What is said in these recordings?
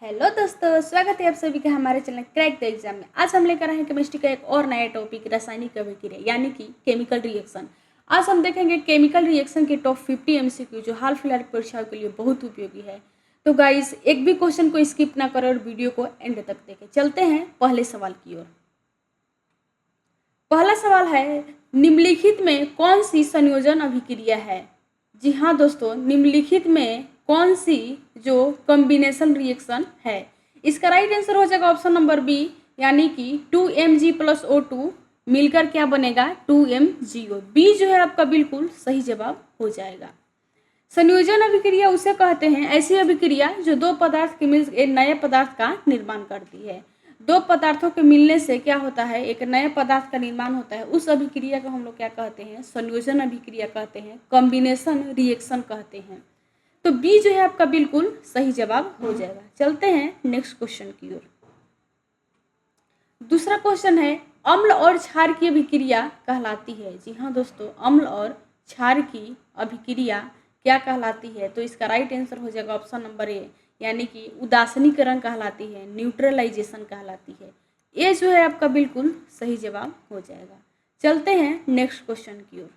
Hello दोस्तों, स्वागत है आप सभी का हमारे चैनल क्रैक द एग्जाम में। आज हम लेकर आए हैं केमिस्ट्री का एक और नया टॉपिक, रासायनिक अभिक्रिया यानी कि केमिकल रिएक्शन। आज हम देखेंगे केमिकल रिएक्शन के टॉप 50 एमसीक्यू जो हाल फिलहाल परीक्षाओं के लिए बहुत उपयोगी है। तो गाइस, एक भी क्वेश्चन को स्किप ना करें और वीडियो को एंड तक देखें। चलते हैं पहले सवाल की ओर। पहला सवाल है, निम्नलिखित में कौन सी संयोजन अभिक्रिया है? जी हाँ दोस्तों, निम्नलिखित में कौन सी जो कॉम्बिनेशन रिएक्शन है? इसका राइट आंसर हो जाएगा ऑप्शन नंबर बी, यानी कि 2Mg + O2 मिलकर क्या बनेगा? 2MgO। बी जो है आपका बिल्कुल सही जवाब हो जाएगा। संयोजन अभिक्रिया उसे कहते हैं ऐसी अभिक्रिया जो दो पदार्थ के मिल एक नए पदार्थ का निर्माण करती है। दो पदार्थों के मिलने से क्या होता है? एक नए पदार्थ का निर्माण होता है। उस अभिक्रिया को हम लोग क्या कहते हैं? संयोजन अभिक्रिया कहते हैं, कॉम्बिनेशन रिएक्शन कहते हैं। तो बी जो है आपका बिल्कुल सही जवाब हो जाएगा। चलते हैं नेक्स्ट क्वेश्चन की ओर। दूसरा क्वेश्चन है, अम्ल और क्षार की अभिक्रिया कहलाती है? जी हाँ दोस्तों, अम्ल और क्षार की अभिक्रिया क्या कहलाती है? तो इसका राइट आंसर हो जाएगा ऑप्शन नंबर ए, यानी कि उदासीनीकरण कहलाती है, न्यूट्रलाइजेशन कहलाती है। ये जो है आपका बिल्कुल सही जवाब हो जाएगा। चलते हैं नेक्स्ट क्वेश्चन की ओर।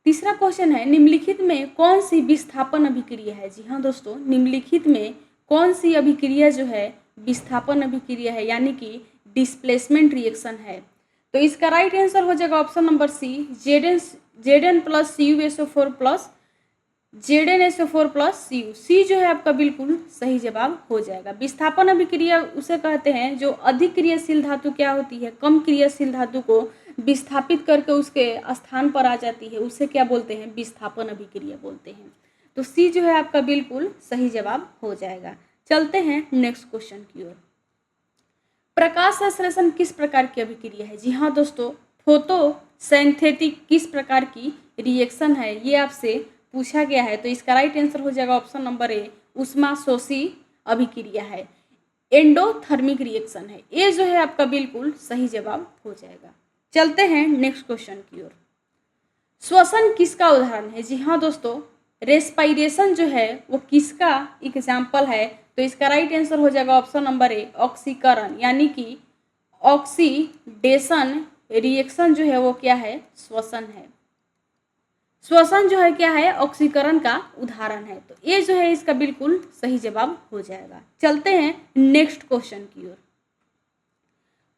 तीसरा क्वेश्चन है, निम्नलिखित में कौन सी विस्थापन अभिक्रिया है? जी हाँ दोस्तों, निम्नलिखित में कौन सी अभिक्रिया जो है विस्थापन अभिक्रिया है, यानी कि डिस्प्लेसमेंट रिएक्शन है? तो इसका राइट आंसर हो जाएगा option number C, Zn + CuSO4 + ZnSO4 + Cu। C जो है आपका बिल्कुल सही जवाब हो जाएगा। विस्थापन अभिक्रिया उसे कहते हैं जो अधिक क्रियाशील धातु क्या होती है? कम क्रियाशील धातु को विस्थापित करके उसके स्थान पर आ जाती है, उसे क्या बोलते हैं? विस्थापन अभिक्रिया बोलते हैं। तो सी जो है आपका बिल्कुल सही जवाब हो जाएगा। चलते हैं नेक्स्ट क्वेश्चन की ओर। प्रकाश संश्लेषण किस प्रकार की अभिक्रिया है? जी हाँ दोस्तों, फोटोसिंथेटिक किस प्रकार की रिएक्शन है, ये आपसे पूछा गया है। तो इसका राइट आंसर हो जाएगा ऑप्शन नंबर ए, ऊष्माशोषी अभिक्रिया है, एंडोथर्मिक रिएक्शन है। ये जो है आपका बिल्कुल सही जवाब हो जाएगा। चलते हैं नेक्स्ट क्वेश्चन की ओर। श्वसन किसका उदाहरण है? जी हाँ दोस्तों, रेस्पाइरेशन जो है वो किसका एग्जाम्पल है? तो इसका राइट आंसर हो जाएगा ऑप्शन नंबर ए, ऑक्सीकरण, यानी कि ऑक्सीडेशन रिएक्शन जो है वो क्या है? श्वसन है। श्वसन जो है क्या है? ऑक्सीकरण का उदाहरण है। तो ये जो है इसका बिल्कुल सही जवाब हो जाएगा। चलते हैं नेक्स्ट क्वेश्चन की ओर।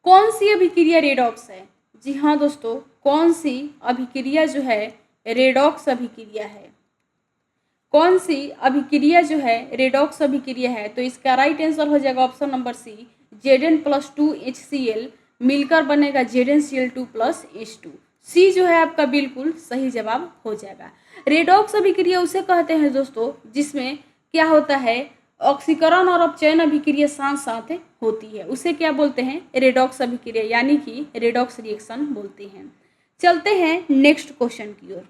कौन सी अभिक्रिया रेडॉक्स है? जी हाँ दोस्तों, कौन सी अभिक्रिया जो है रेडॉक्स अभिक्रिया है? कौन सी अभिक्रिया जो है रेडॉक्स अभिक्रिया है? तो इसका राइट आंसर हो जाएगा option number C, Zn + 2HCl मिलकर बनेगा ZnCl2 + H2। सी जो है आपका बिल्कुल सही जवाब हो जाएगा। रेडॉक्स अभिक्रिया उसे कहते हैं दोस्तों जिसमें क्या होता है? ऑक्सीकरण और अपचयन अभिक्रिया साथ साथ होती है, उसे क्या बोलते हैं? रेडॉक्स अभिक्रिया, यानी कि रेडॉक्स रिएक्शन बोलते हैं। चलते हैं नेक्स्ट क्वेश्चन की ओर।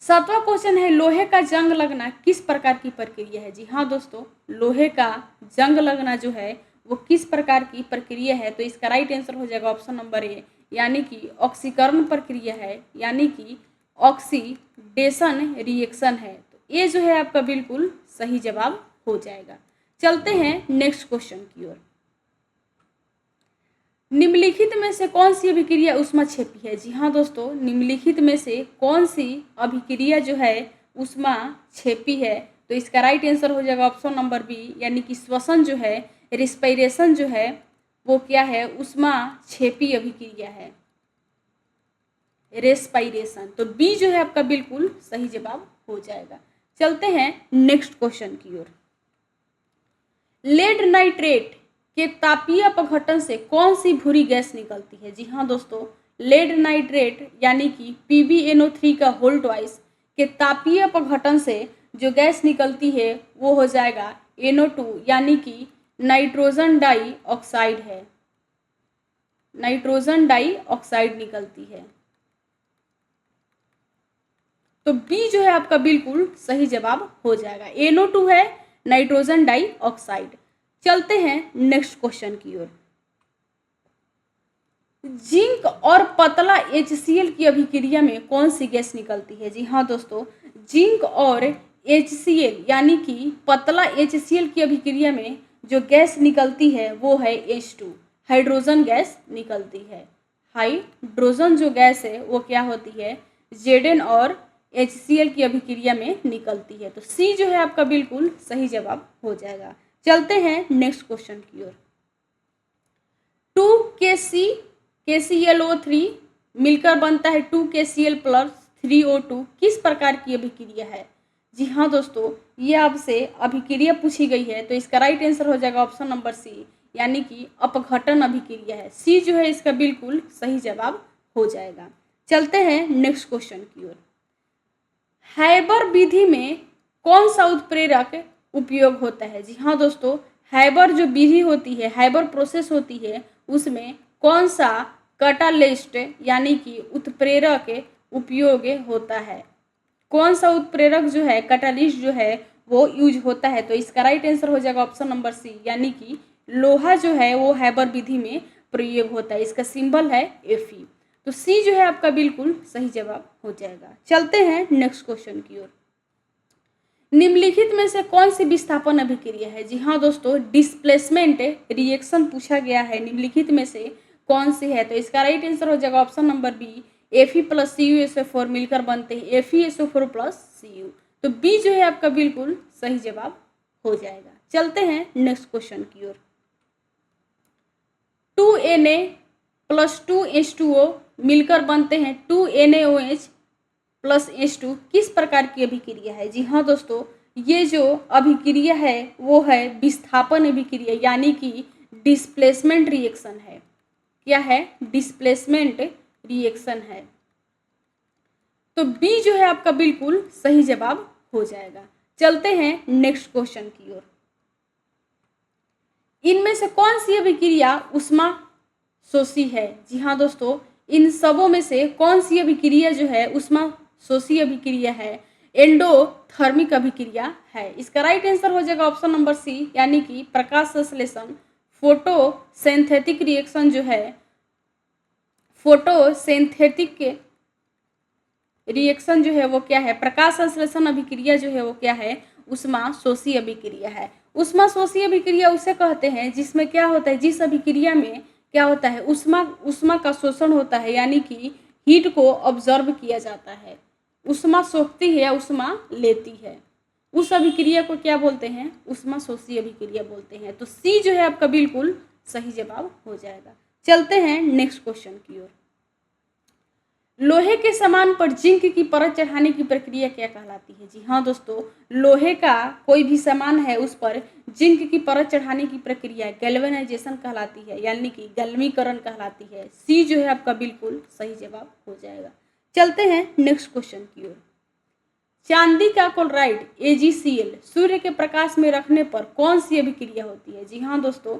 सातवां क्वेश्चन है, लोहे का जंग लगना किस प्रकार की प्रक्रिया है? जी हाँ दोस्तों, लोहे का जंग लगना जो है वो किस प्रकार की प्रक्रिया है? तो इसका राइट आंसर हो जाएगा ऑप्शन नंबर ए, यानी कि ऑक्सीकरण प्रक्रिया है, यानी कि ऑक्सीडेशन रिएक्शन है। तो ये जो है आपका बिल्कुल सही जवाब हो जाएगा। चलते हैं नेक्स्ट क्वेश्चन की ओर। निम्नलिखित में से कौन सी अभिक्रिया ऊष्माक्षेपी है? जी हाँ दोस्तों, निम्नलिखित में से कौन सी अभिक्रिया जो है ऊष्माक्षेपी है? तो इसका राइट आंसर हो जाएगा ऑप्शन नंबर बी, यानी कि श्वसन जो है, रेस्पिरेशन जो है वो क्या है? ऊष्माक्षेपी अभिक्रिया है, रेस्पिरेशन। तो बी जो है आपका बिल्कुल सही जवाब हो जाएगा। चलते हैं नेक्स्ट क्वेश्चन की ओर। लेड नाइट्रेट के तापीय अपघटन से कौन सी भूरी गैस निकलती है? जी हाँ दोस्तों, लेड नाइट्रेट यानी कि PbNO3 का होल ट्वाइस के तापीय अपघटन से जो गैस निकलती है वो हो जाएगा NO2, यानी कि नाइट्रोजन डाइऑक्साइड है, नाइट्रोजन डाइऑक्साइड निकलती है। तो बी जो है आपका बिल्कुल सही जवाब हो जाएगा। NO2 है, नाइट्रोजन डाइऑक्साइड। चलते हैं नेक्स्ट क्वेश्चन की ओर। जिंक और पतला HCl की अभिक्रिया में कौन सी गैस निकलती है? जी हाँ दोस्तों, जिंक और HCl यानी कि पतला HCl की अभिक्रिया में जो गैस निकलती है वो है H2, हाइड्रोजन गैस निकलती है। हाइड्रोजन जो गैस है वो क्या होती है, Zn और HCl की अभिक्रिया में निकलती है। तो सी जो है आपका बिल्कुल सही जवाब हो जाएगा। चलते हैं नेक्स्ट क्वेश्चन की ओर। 2KClO3 मिलकर बनता है 2KCl प्लस 3O2 किस प्रकार की अभिक्रिया है? जी हाँ दोस्तों, ये आपसे अभिक्रिया पूछी गई है तो इसका राइट आंसर हो जाएगा ऑप्शन नंबर सी, यानी कि अपघटन अभिक्रिया है। सी जो है इसका बिल्कुल सही जवाब हो जाएगा। चलते हैं नेक्स्ट क्वेश्चन की ओर। हैबर विधि में कौन सा उत्प्रेरक उपयोग होता है? जी हाँ दोस्तों, हैबर जो विधि होती है, हैबर प्रोसेस होती है, उसमें कौन सा कैटालिस्ट यानी कि उत्प्रेरक उपयोग होता है? कौन सा उत्प्रेरक जो है, कैटालिस्ट जो है वो यूज होता है? तो इसका राइट आंसर हो जाएगा ऑप्शन नंबर सी, यानी कि लोहा जो है वो हैबर विधि में प्रयोग होता है। इसका सिंबल है Fe। तो सी जो है आपका बिल्कुल सही जवाब हो जाएगा। चलते हैं नेक्स्ट क्वेश्चन की ओर। निम्नलिखित में से कौन सी विस्थापन अभिक्रिया है? जी हाँ दोस्तों, डिस्प्लेसमेंट रिएक्शन पूछा गया है। निम्नलिखित में से कौन सी है? तो इसका राइट आंसर हो जाएगा option number B, Fe plus CuSO4 मिलकर बनते हैं FeSO4 प्लस Cu। तो बी जो है आपका बिल्कुल सही जवाब हो जाएगा। चलते हैं नेक्स्ट क्वेश्चन की ओर। 2Na प्लस 2H2O मिलकर बनते हैं 2NaOH प्लस H2 किस प्रकार की अभिक्रिया है? जी हाँ दोस्तों, ये जो अभिक्रिया है वो है विस्थापन अभिक्रिया, यानी कि डिस्प्लेसमेंट रिएक्शन है। क्या है? डिस्प्लेसमेंट रिएक्शन है। तो बी जो है आपका बिल्कुल सही जवाब हो जाएगा। चलते हैं नेक्स्ट क्वेश्चन की ओर। इनमें से कौन सी अभिक्रिया उष्मा शोषी है? जी हाँ दोस्तों, इन सबों में से कौन सी अभिक्रिया जो है उष्मा शोषी अभिक्रिया है? एंडोथर्मिक अभिक्रिया है। इसका राइट आंसर हो जाएगा ऑप्शन नंबर सी, यानी कि प्रकाश संश्लेषण फोटोसिंथेटिक रिएक्शन जो है, फोटोसिंथेटिक रिएक्शन जो है वो क्या है? प्रकाश संश्लेषण अभिक्रिया जो है वो क्या है? उष्मा शोषी अभिक्रिया है। उष्मा शोषी अभिक्रिया उसे कहते हैं जिसमें क्या होता है, जिस अभिक्रिया में क्या होता है, उष्मा का शोषण होता है, यानी कि हीट को ऑब्जर्व किया जाता है। उष्मा सोखती है या उष्मा लेती है, उस अभिक्रिया को क्या बोलते हैं? उष्मा शोषी अभिक्रिया बोलते हैं। तो सी जो है आपका बिल्कुल सही जवाब हो जाएगा। चलते हैं नेक्स्ट क्वेश्चन की ओर। लोहे के सामान पर जिंक की परत चढ़ाने की प्रक्रिया क्या कहलाती है? जी हाँ दोस्तों, लोहे का कोई भी सामान है उस पर जिंक की परत चढ़ाने की प्रक्रिया गैल्वेनाइजेशन कहलाती है, यानी कि गैल्वीकरण कहलाती है। सी जो है आपका बिल्कुल सही जवाब हो जाएगा। चलते हैं नेक्स्ट क्वेश्चन की ओर। चांदी का क्लोराइड AgCl सूर्य के प्रकाश में रखने पर कौन सी अभिक्रिया होती है? जी हाँ दोस्तों,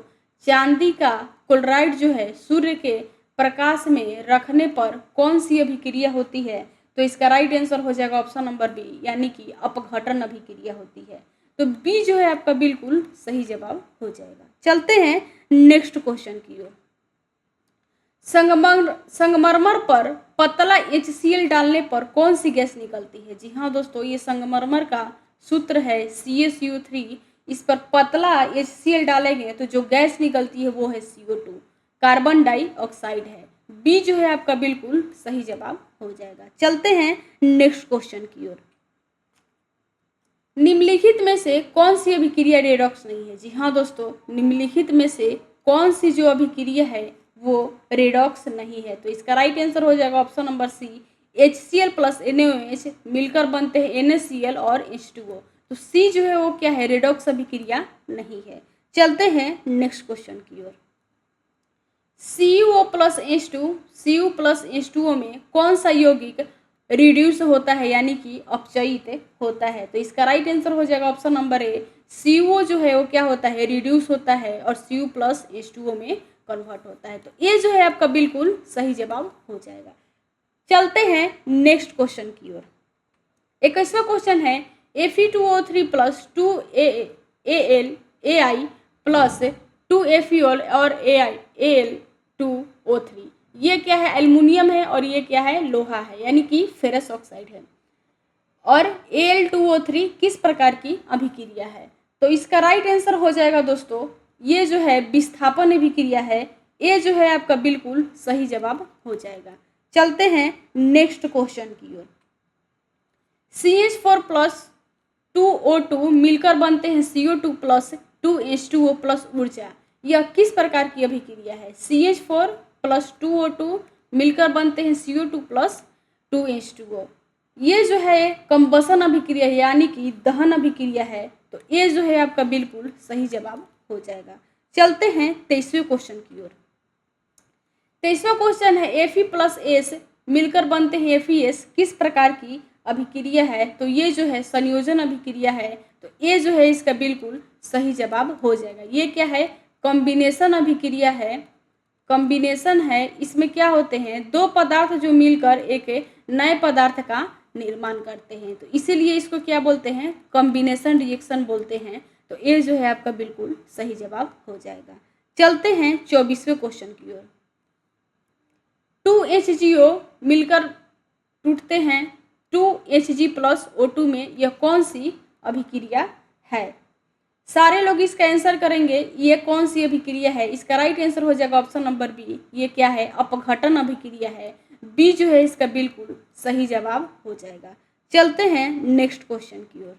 चांदी का क्लोराइड जो है सूर्य के प्रकाश में रखने पर कौन सी अभिक्रिया होती है? तो इसका राइट आंसर हो जाएगा ऑप्शन नंबर बी, यानी कि अपघटन अभिक्रिया होती है। तो बी जो है आपका बिल्कुल सही जवाब हो जाएगा। चलते हैं नेक्स्ट क्वेश्चन की ओर। संगमरमर पर पतला HCl डालने पर कौन सी गैस निकलती है? जी हाँ दोस्तों, ये संगमरमर का सूत्र है CaCO3। इस पर पतला HCl डालेंगे तो जो गैस निकलती है वो है CO2, कार्बन डाइऑक्साइड है। बी जो है आपका बिल्कुल सही जवाब हो जाएगा। चलते हैं नेक्स्ट क्वेश्चन की ओर। निम्नलिखित में से कौन सी अभिक्रिया रेडॉक्स नहीं है? जी हाँ दोस्तों, निम्नलिखित में से कौन सी जो अभिक्रिया है वो रेडॉक्स नहीं है? तो इसका राइट आंसर हो जाएगा option number C, HCl plus NaOH मिलकर बनते हैं NaCl और H2O। तो सी जो है वो क्या है? रेडॉक्स अभिक्रिया नहीं है। चलते हैं नेक्स्ट क्वेश्चन की ओर। CuO प्लस H2O में कौन सा यौगिक रिड्यूस होता है, यानी कि अपचयित होता है? तो इसका राइट आंसर हो जाएगा ऑप्शन नंबर ए, CuO जो है वो क्या होता है? रिड्यूस होता है और Cu प्लस H2O में कन्वर्ट होता है। तो ये जो है आपका बिल्कुल सही जवाब हो जाएगा। चलते हैं नेक्स्ट क्वेश्चन की ओर। 21वां क्वेश्चन है Fe2O3 plus 2Al plus 2FeOl और Al2O3 ये क्या है? एल्युमिनियम है और ये क्या है? लोहा है, यानी कि फेरस ऑक्साइड है। और Al2O3 किस प्रकार की अभिक्रिया है? तो इसका राइट आंसर हो जाएगा दोस्तों, ये जो है विस्थापन अभिक्रिया है। ये जो है आपका बिल्कुल सही जवाब हो जाएगा। चलते हैं नेक्स्ट क्वेश्चन की ओर। CH4 प्लस 2O2 मिलकर बनते हैं CO2 प्लस 2H2O प्लस ऊर्जा। यह किस प्रकार की अभिक्रिया है? CH4 प्लस 2O2 मिलकर बनते हैं CO2 प्लस 2H2O। ये जो है कंबसन अभिक्रिया है, यानी कि दहन अभिक्रिया है। तो ये जो है आपका बिल्कुल सही जवाब हो जाएगा। चलते हैं 23वें क्वेश्चन की ओर। 23वां क्वेश्चन है Fe प्लस एस मिलकर बनते हैं FeS किस प्रकार की अभिक्रिया है? तो ये जो है संयोजन अभिक्रिया है। तो ये जो है इसका बिल्कुल सही जवाब हो जाएगा। ये क्या है? कॉम्बिनेशन अभिक्रिया है। कॉम्बिनेशन है, इसमें क्या होते हैं? दो पदार्थ जो मिलकर एक नए पदार्थ का निर्माण करते हैं, तो इसीलिए इसको क्या बोलते हैं? कॉम्बिनेशन रिएक्शन बोलते हैं। तो ये जो है आपका बिल्कुल सही जवाब हो जाएगा। चलते हैं 24वें क्वेश्चन की ओर। 2HgO मिलकर टूटते हैं 2Hg प्लस O2 में। यह कौन सी अभिक्रिया है? सारे लोग इसका आंसर करेंगे, ये कौन सी अभिक्रिया है? इसका राइट आंसर हो जाएगा ऑप्शन नंबर बी। ये क्या है? अपघटन अभिक्रिया है। बी जो है इसका बिल्कुल सही जवाब हो जाएगा। चलते हैं नेक्स्ट क्वेश्चन की ओर।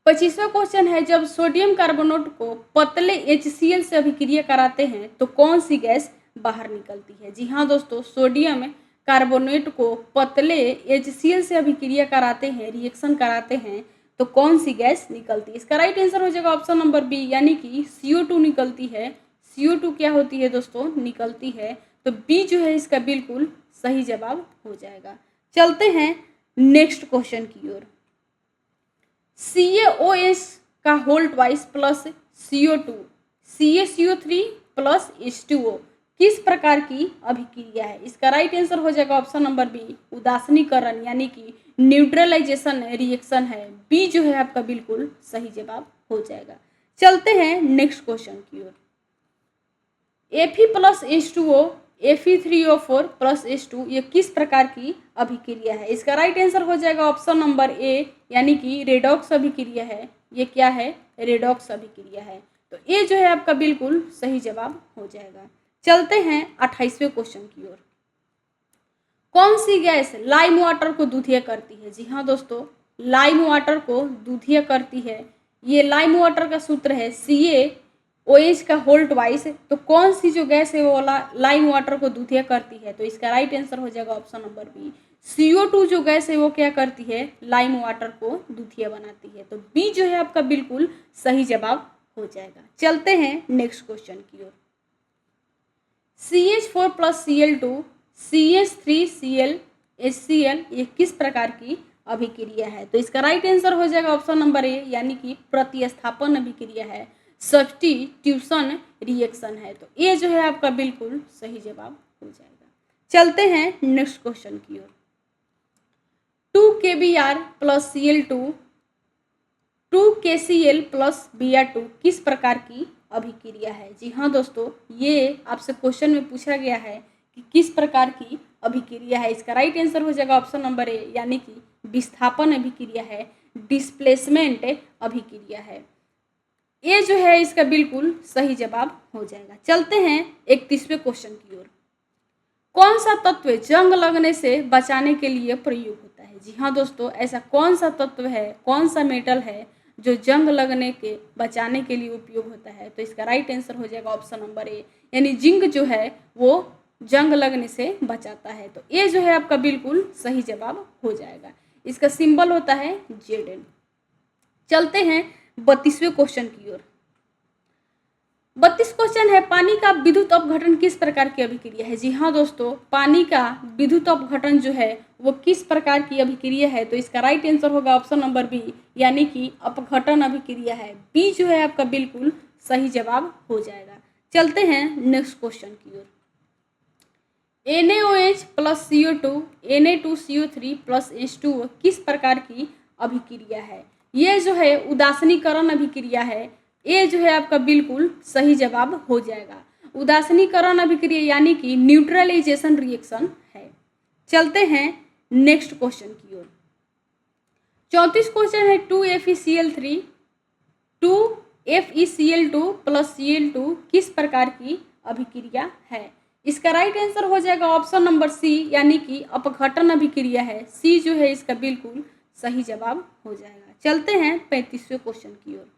25वां क्वेश्चन है, जब सोडियम कार्बोनेट को पतले HCl से अभिक्रिया कराते हैं तो कौन सी गैस बाहर निकलती है? जी हाँ दोस्तों, सोडियम कार्बोनेट को पतले HCl से अभिक्रिया कराते हैं, रिएक्शन कराते हैं, तो कौन सी गैस निकलती है? इसका राइट आंसर हो जाएगा ऑप्शन नंबर बी, यानी कि CO2 निकलती है। CO2 क्या होती है दोस्तों? निकलती है। तो बी जो है इसका बिल्कुल सही जवाब हो जाएगा। चलते हैं नेक्स्ट क्वेश्चन की ओर। CaOH का whole twice plus CO2 CaCO3 plus H2O किस प्रकार की अभिक्रिया है? इसका राइट आंसर हो जाएगा ऑप्शन नंबर बी, उदासीनीकरण यानी कि न्यूट्रलाइजेशन रिएक्शन है। बी जो है आपका बिल्कुल सही जवाब हो जाएगा। चलते हैं नेक्स्ट क्वेश्चन की ओर। Fe plus H2O Fe3O4 plus H2 ये किस प्रकार की अभिक्रिया है? इसका राइट आंसर हो जाएगा ऑप्शन नंबर ए, यानी कि रेडॉक्स अभिक्रिया है। ये क्या है? रेडॉक्स अभिक्रिया है। तो ये जो है आपका बिल्कुल सही जवाब हो जाएगा। चलते हैं 28वें क्वेश्चन की ओर। कौन सी गैस लाइम वाटर को दूधिया करती है? जी हाँ दोस्तों, लाइम वाटर को दूधिया करती है। ये लाइम वाटर का सूत्र है CaOH का होल ट्वाइस। तो कौन सी जो गैस है वो लाइम वाटर को दूधिया करती है? तो इसका राइट आंसर हो जाएगा ऑप्शन नंबर बी, CO2 जो गैस है वो क्या करती है? लाइम वाटर को दूधिया बनाती है। तो बी जो है आपका बिल्कुल सही जवाब हो जाएगा। चलते हैं नेक्स्ट क्वेश्चन की ओर। CH4 plus Cl2 CH3Cl HCl ये किस प्रकार की अभिक्रिया है? तो इसका राइट आंसर हो जाएगा ऑप्शन नंबर ए, यानी कि प्रतिस्थापन अभिक्रिया है, सब्स्टिट्यूशन रिएक्शन है। तो ये जो है आपका बिल्कुल सही जवाब हो जाएगा। चलते हैं नेक्स्ट क्वेश्चन की ओर। 2KBr plus Cl2 2KCl plus Br2 किस प्रकार की अभिक्रिया है? जी हाँ दोस्तों, ये आपसे क्वेश्चन में पूछा गया है कि किस प्रकार की अभिक्रिया है। इसका राइट आंसर हो जाएगा ऑप्शन नंबर ए, यानी कि विस्थापन अभिक्रिया है, डिस्प्लेसमेंट अभिक्रिया है। ये जो है इसका बिल्कुल सही जवाब हो जाएगा। चलते हैं 31वें क्वेश्चन की ओर। कौन सा तत्व जंग लगने से बचाने के लिए प्रयोग होता है? जी हाँ दोस्तों, ऐसा कौन सा तत्व है, कौन सा मेटल है जो जंग लगने के बचाने के लिए उपयोग होता है? तो इसका राइट आंसर हो जाएगा ऑप्शन नंबर ए, यानी जिंक जो है वो जंग लगने से बचाता है। तो ये जो है आपका बिल्कुल सही जवाब हो जाएगा। इसका सिंबल होता है Zn। चलते हैं 32वें क्वेश्चन की ओर। 32 क्वेश्चन है, पानी का विद्युत अपघटन किस प्रकार की अभिक्रिया है? जी हाँ दोस्तों, पानी का विद्युत अपघटन जो है वो किस प्रकार की अभिक्रिया है? तो इसका राइट आंसर होगा ऑप्शन नंबर बी, यानी कि अपघटन अभिक्रिया है। बी जो है आपका बिल्कुल सही जवाब हो जाएगा। चलते हैं नेक्स्ट क्वेश्चन की ओर। NaOH plus CO2 Na2CO3 plus H2O किस प्रकार की अभिक्रिया है? ये जो है उदासीनीकरण अभिक्रिया है। ये जो है आपका बिल्कुल सही जवाब हो जाएगा। उदासीनीकरण अभिक्रिया यानी कि न्यूट्रलाइजेशन रिएक्शन है। चलते हैं नेक्स्ट क्वेश्चन की ओर। 34 क्वेश्चन है 2FeCl3 2FeCl2 प्लस Cl2 किस प्रकार की अभिक्रिया है। इसका राइट आंसर हो जाएगा ऑप्शन नंबर सी, यानी कि अपघटन अभिक्रिया है। सी जो है इसका बिल्कुल सही जवाब हो जाएगा। चलते हैं 35वें क्वेश्चन की ओर।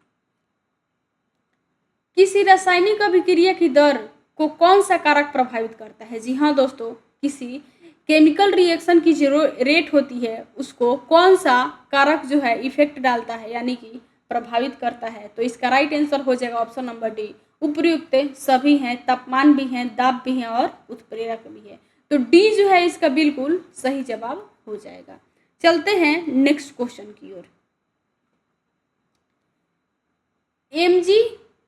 किसी रासायनिक अभिक्रिया की दर को कौन सा कारक प्रभावित करता है। जी हाँ दोस्तों, किसी केमिकल रिएक्शन की जो रेट होती है उसको कौन सा कारक जो है इफेक्ट डालता है, यानी कि प्रभावित करता है। तो इसका राइट आंसर हो जाएगा ऑप्शन नंबर डी। उपयुक्त सभी हैं, तापमान भी हैं, दाब भी हैं और उत्प्रेरक भी है। तो डी जो है इसका बिल्कुल सही जवाब हो जाएगा। चलते हैं नेक्स्ट क्वेश्चन की ओर। Mg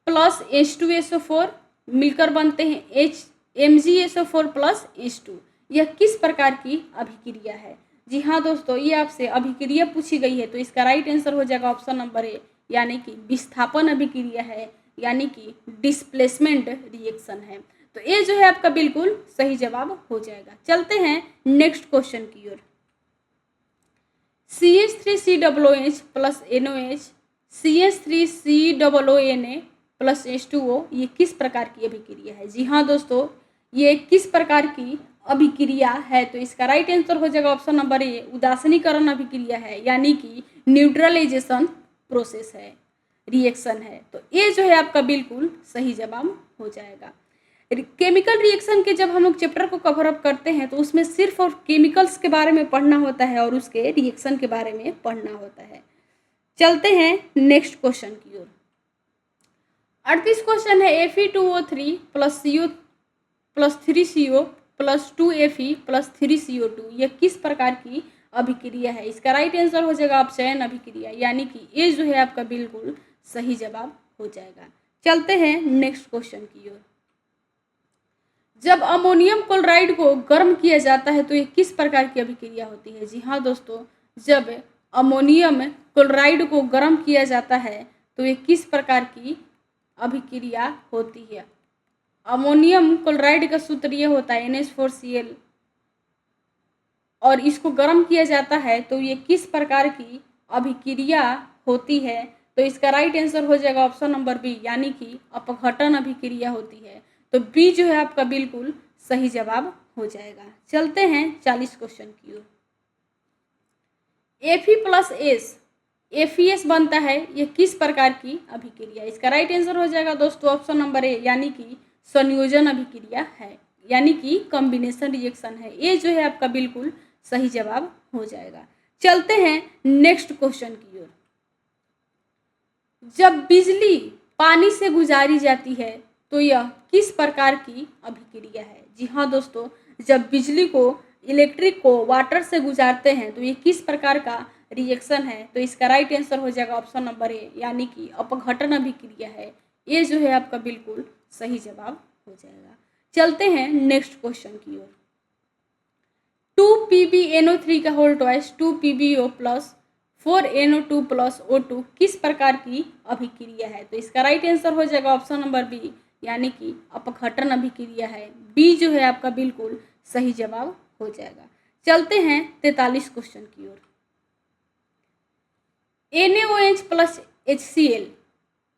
प्लस H2SO4 मिलकर बनते हैं MgSO4 प्लस H2। यह किस प्रकार की अभिक्रिया है। जी हाँ दोस्तों, ये आपसे अभिक्रिया पूछी गई है, तो इसका राइट आंसर हो जाएगा ऑप्शन नंबर ए, यानी कि विस्थापन अभिक्रिया है, यानी कि डिस्प्लेसमेंट रिएक्शन है। तो ये जो है आपका बिल्कुल सही जवाब हो जाएगा। चलते हैं नेक्स्ट क्वेश्चन की ओर। CH3COOH plus NOH CH3COONA plus H2O ये किस प्रकार की अभिक्रिया है। जी हाँ दोस्तों, ये किस प्रकार की अभिक्रिया है। तो इसका राइट आंसर हो जाएगा ऑप्शन नंबर ए, उदासीनीकरण अभिक्रिया है, यानी कि न्यूट्रलाइजेशन प्रोसेस है, रिएक्शन है। तो ये जो है आपका बिल्कुल सही जवाब हो जाएगा। केमिकल रिएक्शन के जब हम लोग चैप्टर को कवर अप करते हैं तो उसमें सिर्फ और केमिकल्स के बारे में पढ़ना होता है और उसके रिएक्शन के बारे में पढ़ना होता है। चलते हैं नेक्स्ट क्वेश्चन की ओर। 38 क्वेश्चन है Fe2O3 plus CO plus 3CO plus 2Fe plus 3CO2 यह किस प्रकार की अभिक्रिया है। इसका राइट आंसर हो जाएगा अपचयन अभिक्रिया, यानी कि ये जो है आपका बिल्कुल सही जवाब हो जाएगा। चलते हैं नेक्स्ट क्वेश्चन की ओर। जब अमोनियम क्लोराइड को गर्म किया जाता है तो ये किस प्रकार की अभिक्रिया होती है। जी हाँ दोस्तों, जब अमोनियम क्लोराइड को गर्म किया जाता है तो ये किस प्रकार की अभिक्रिया होती है। अमोनियम क्लोराइड का सूत्र ये होता है NH4Cl, और इसको गर्म किया जाता है तो ये किस प्रकार की अभिक्रिया होती है। तो इसका राइट आंसर हो जाएगा ऑप्शन नंबर बी, यानी कि अपघटन अभिक्रिया होती है। तो बी जो है आपका बिल्कुल सही जवाब हो जाएगा। चलते हैं 40 क्वेश्चन की ओर। Fe प्लस एस FeS बनता है, ये किस प्रकार की अभिक्रिया। इसका राइट आंसर हो जाएगा दोस्तों ऑप्शन नंबर ए, यानी कि संयोजन अभिक्रिया है, यानी कि कॉम्बिनेशन रिएक्शन है। ये जो है आपका बिल्कुल सही जवाब हो जाएगा। चलते हैं नेक्स्ट क्वेश्चन की ओर। जब बिजली पानी से गुजारी जाती है तो यह किस प्रकार की अभिक्रिया है। जी हाँ दोस्तों, जब बिजली को इलेक्ट्रिक को वाटर से गुजारते हैं तो ये किस प्रकार का रिएक्शन है। तो इसका राइट आंसर हो जाएगा ऑप्शन नंबर ए, यानी कि अपघटन अभिक्रिया है। ये जो है आपका बिल्कुल सही जवाब हो जाएगा। चलते हैं नेक्स्ट क्वेश्चन की ओर। 2PbNO3 का whole twice 2PbO plus 4NO2 plus O2 किस प्रकार की अभिक्रिया है। तो इसका राइट आंसर हो जाएगा ऑप्शन नंबर बी, यानी कि अपघटन अभिक्रिया है। बी जो है आपका बिल्कुल सही जवाब हो जाएगा। चलते हैं 43 क्वेश्चन की ओर। NaOH plus HCl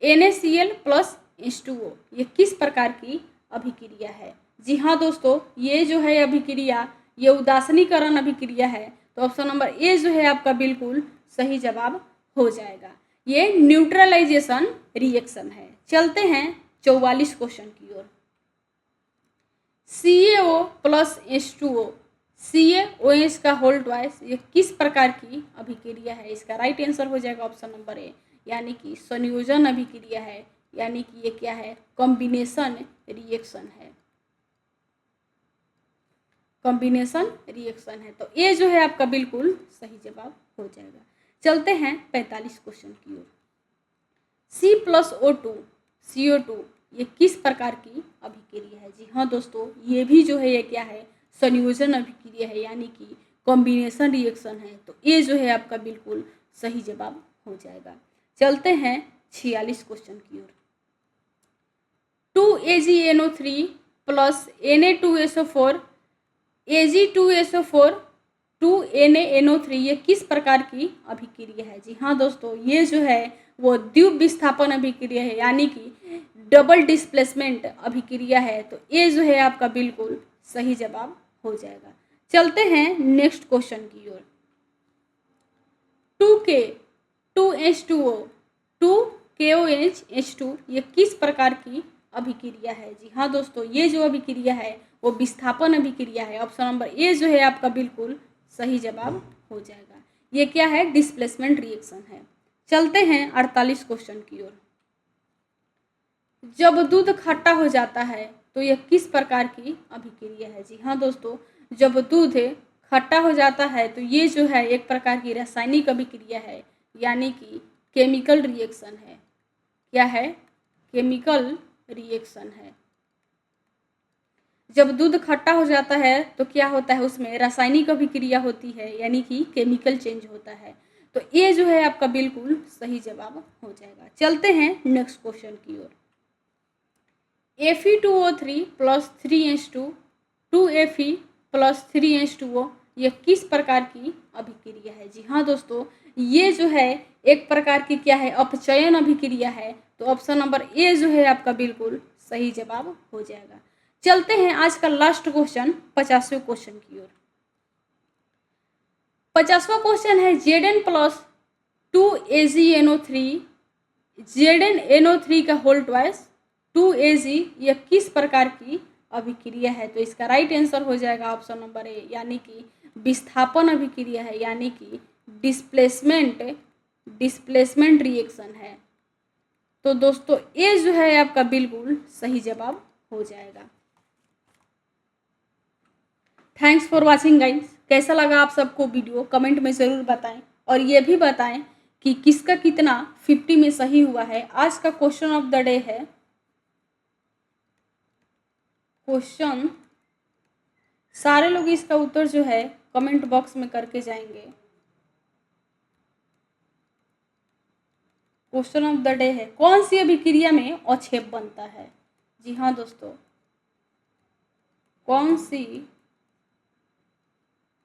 NaCl plus H2O ये किस प्रकार की अभिक्रिया है। जी हाँ दोस्तों, ये जो है अभिक्रिया ये उदासीनीकरण अभिक्रिया है। तो ऑप्शन नंबर ए जो है आपका बिल्कुल सही जवाब हो जाएगा। ये न्यूट्रलाइजेशन रिएक्शन है। चलते हैं 44 क्वेश्चन की ओर। CaO प्लस H2O CaOH का होल ट्वाइस ये किस प्रकार की अभिक्रिया है। इसका राइट आंसर हो जाएगा ऑप्शन नंबर ए, यानी कि संयोजन अभिक्रिया है, यानी कि ये क्या है, कॉम्बिनेशन रिएक्शन है, कॉम्बिनेशन रिएक्शन है। तो ये जो है आपका बिल्कुल सही जवाब हो जाएगा। चलते हैं 45 क्वेश्चन की ओर। C प्लस O2 CO2 ये किस प्रकार की अभिक्रिया है। जी हाँ दोस्तों, ये भी जो है ये क्या है, संयोजन अभिक्रिया है, यानी कि कॉम्बिनेशन रिएक्शन है। तो ये जो है आपका बिल्कुल सही जवाब हो जाएगा। चलते हैं 46 क्वेश्चन की ओर। 2AgNO3 plus Na2SO4 Ag2SO4 2NaNO3 ये किस प्रकार की अभिक्रिया है? जी हाँ दोस्तों, ये जो है वो द्वीप विस्थापन अभिक्रिया है, यानी कि डबल डिस्प्लेसमेंट अभिक्रिया है। तो ये जो है आपका बिल्कुल सही जवाब हो जाएगा। चलते हैं नेक्स्ट क्वेश्चन की ओर। 2K 2H2O 2KOH H2 ये किस प्रकार की अभिक्रिया है? जी हाँ दोस्तों, ये जो अभिक्रिया है वो विस्थापन अभिक्रिया है। ऑप्शन नंबर ए जो है आपका बिल्कुल सही जवाब हो जाएगा। ये क्या है? डिस्प्लेसमेंट रिएक्शन है। चलते हैं 48 क्वेश्चन की ओर। जब दूध खट्टा हो जाता है तो यह किस प्रकार की अभिक्रिया है? जी हाँ दोस्तों, जब दूध खट्टा हो जाता है तो ये जो है एक प्रकार की रासायनिक अभिक्रिया है, यानी कि केमिकल रिएक्शन है। क्या है? केमिकल रिएक्शन है। जब दूध खट्टा हो जाता है तो क्या होता है? उसमें रासायनिक अभिक्रिया होती है, यानी कि केमिकल चेंज होता है। तो ये जो है आपका बिल्कुल सही जवाब हो जाएगा। चलते हैं नेक्स्ट क्वेश्चन की ओर। Fe2O3 plus 3H2 2Fe plus 3H2O ये किस प्रकार की अभिक्रिया है? जी हाँ दोस्तों, ये जो है एक प्रकार की क्या है? अपचयन अभिक्रिया है। तो ऑप्शन नंबर ए जो है आपका बिल्कुल सही जवाब हो जाएगा। चलते हैं आज का लास्ट क्वेश्चन 50वें क्वेश्चन की ओर। 50वां क्वेश्चन है Zn प्लस 2AgNO3 ZnNO3 का होल ट्वाइस 2Ag यह किस प्रकार की अभिक्रिया है? तो इसका राइट आंसर हो जाएगा ऑप्शन नंबर ए, यानी कि विस्थापन अभिक्रिया है, यानी कि डिस्प्लेसमेंट रिएक्शन है। तो दोस्तों ये जो है आपका बिल्कुल सही जवाब हो जाएगा। Thanks for watching guys. कैसा लगा आप सबको वीडियो? कमेंट में ज़रूर बताएं, और ये भी बताएं कि किसका कितना 50 में सही हुआ है। आज का क्वेश्चन ऑफ द डे है क्वेश्चन, सारे लोग इसका उत्तर जो है कमेंट बॉक्स में करके जाएंगे। क्वेश्चन ऑफ द डे है कौन सी अभिक्रिया में अवक्षेप बनता है? जी हाँ दोस्तों, कौन सी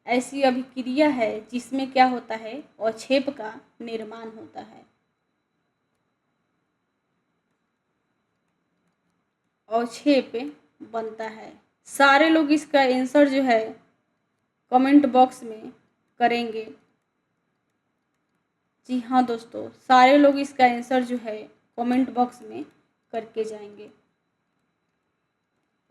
ऐसी अभिक्रिया है जिसमें क्या होता है? अवक्षेप का निर्माण होता है। अवक्षेप बनता है। सारे लोग इसका आंसर जो है कमेंट बॉक्स में करेंगे। जी हाँ दोस्तों, सारे लोग इसका आंसर जो है कमेंट बॉक्स में करके जाएंगे,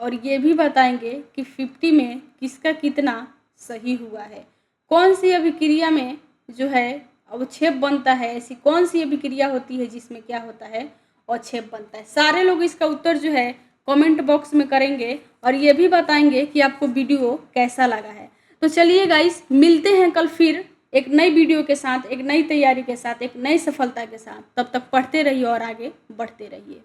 और ये भी बताएंगे कि 50 में किसका कितना सही हुआ है। कौन सी अभिक्रिया में जो है अवक्षेप बनता है? ऐसी कौन सी अभिक्रिया होती है जिसमें क्या होता है? अवक्षेप बनता है। सारे लोग इसका उत्तर जो है कमेंट बॉक्स में करेंगे, और ये भी बताएंगे कि आपको वीडियो कैसा लगा है। तो चलिए गाइस, मिलते हैं कल फिर एक नई वीडियो के साथ, एक नई तैयारी के साथ, एक नई सफलता के साथ। तब तक पढ़ते रहिए और आगे बढ़ते रहिए।